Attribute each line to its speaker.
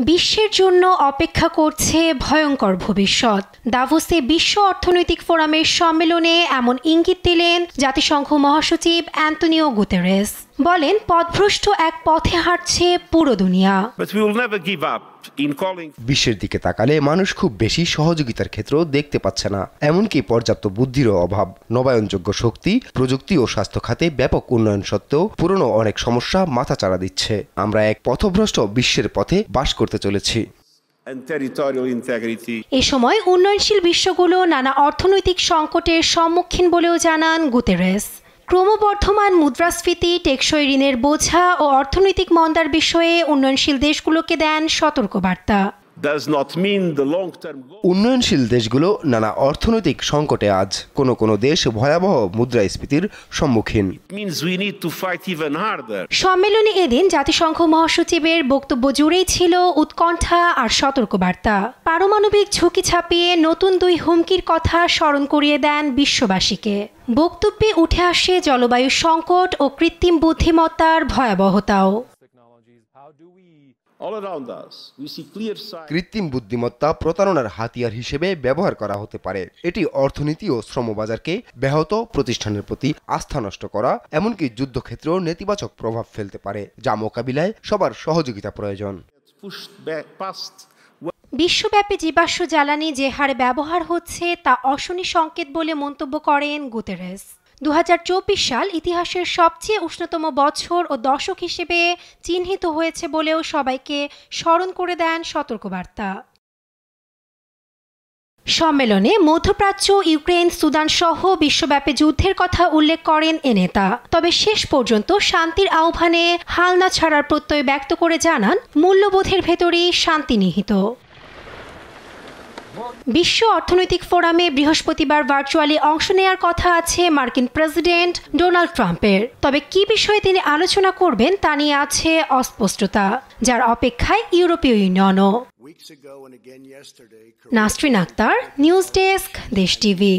Speaker 1: বিশ্বের জন্য অপেক্ষা করছে ভয়ঙ্কর ভবিষ্যৎ। দাভোসে বিশ্ব অর্থনৈতিক ফোরামের সম্মেলনে এমন ইঙ্গিত দিলেন জাতিসংঘ মহাসচিব অ্যান্তোনিও গুতেরেস। বলেন, পথভ্রষ্ট এক পথে হাঁটছে পুরো দুনিয়া।
Speaker 2: বিশ্বের দিকে তাকালে মানুষ খুব বেশি সহযোগিতার ক্ষেত্র দেখতে পাচ্ছে না, এমনকি পর্যাপ্ত বুদ্ধিরও অভাব। নবায়নযোগ্য শক্তি, প্রযুক্তি ও স্বাস্থ্য খাতে ব্যাপক উন্নয়ন সত্ত্বেও পুরনো অনেক সমস্যা মাথাচাড়া দিচ্ছে। আমরা এক পথভ্রষ্ট বিশ্বের পথে বাস করতে চলেছি।
Speaker 1: এ সময় উন্নয়নশীল বিশ্বগুলো নানা অর্থনৈতিক সংকটের সম্মুখীন বলেও জানান গুতেরেস। ক্রমবর্ধমান মুদ্রাস্ফীতি, টেকসই ঋণের বোঝা ও অর্থনৈতিক মন্দার বিষয়ে উন্নয়নশীল দেশগুলোকে দেন সতর্কবার্তা।
Speaker 2: উন্নয়নশীল দেশগুলো নানা অর্থনৈতিক সংকটে আজ। কোনো দেশ ভয়াবহ মুদ্রাস্ফীতির সম্মুখীন।
Speaker 1: সম্মেলনে এদিন জাতিসংঘ মহাসচিবের বক্তব্য জুড়েই ছিল উৎকণ্ঠা আর সতর্কবার্তা। পারমাণবিক ঝুঁকি ছাপিয়ে নতুন দুই হুমকির কথা স্মরণ করিয়ে দেন বিশ্ববাসীকে। বক্তব্যে উঠে আসে জলবায়ু সংকট ও কৃত্রিম বুদ্ধিমত্তার ভয়াবহতাও।
Speaker 2: কৃত্রিম বুদ্ধিমত্তা প্রতারণার হাতিয়ার হিসেবে ব্যবহার করা হতে পারে। এটি অর্থনীতি ও শ্রমবাজারকে ব্যাহত, প্রতিষ্ঠানের প্রতি আস্থা নষ্ট করা, এমনকি যুদ্ধক্ষেত্রেও নেতিবাচক প্রভাব ফেলতে পারে, যা মোকাবিলায় সবার সহযোগিতা প্রয়োজন।
Speaker 1: বিশ্বব্যাপী জীবাশ্ম জ্বালানি যে হারে ব্যবহার হচ্ছে তা অশনি সংকেত বলে মন্তব্য করেন গুতেরেস। 2024 সাল ইতিহাসের সবচেয়ে উষ্ণতম বছর ও দশক হিসেবে চিহ্নিত হয়েছে বলেও সবাইকে স্মরণ করে দেন সতর্কবার্তা। সম্মেলনে মধ্যপ্রাচ্য, ইউক্রেন, সুদান সহ বিশ্বব্যাপী যুদ্ধের কথা উল্লেখ করেন এ নেতা। তবে শেষ পর্যন্ত শান্তির আহ্বানে হাল না ছাড়ার প্রত্যয় ব্যক্ত করে জানান, মূল্যবোধের ভেতরেই শান্তি নিহিত। বিশ্ব অর্থনৈতিক ফোরামে বৃহস্পতিবার ভার্চুয়ালি অংশ নেয়ার কথা আছে মার্কিন প্রেসিডেন্ট ডোনাল্ড ট্রাম্পের। তবে কি বিষয়ে তিনি আলোচনা করবেন তা নিয়ে আছে অস্পষ্টতা, যার অপেক্ষায় ইউরোপীয় ইউনিয়নও। নাসরিন আক্তার, নিউজ ডেস্ক, দেশ টিভি।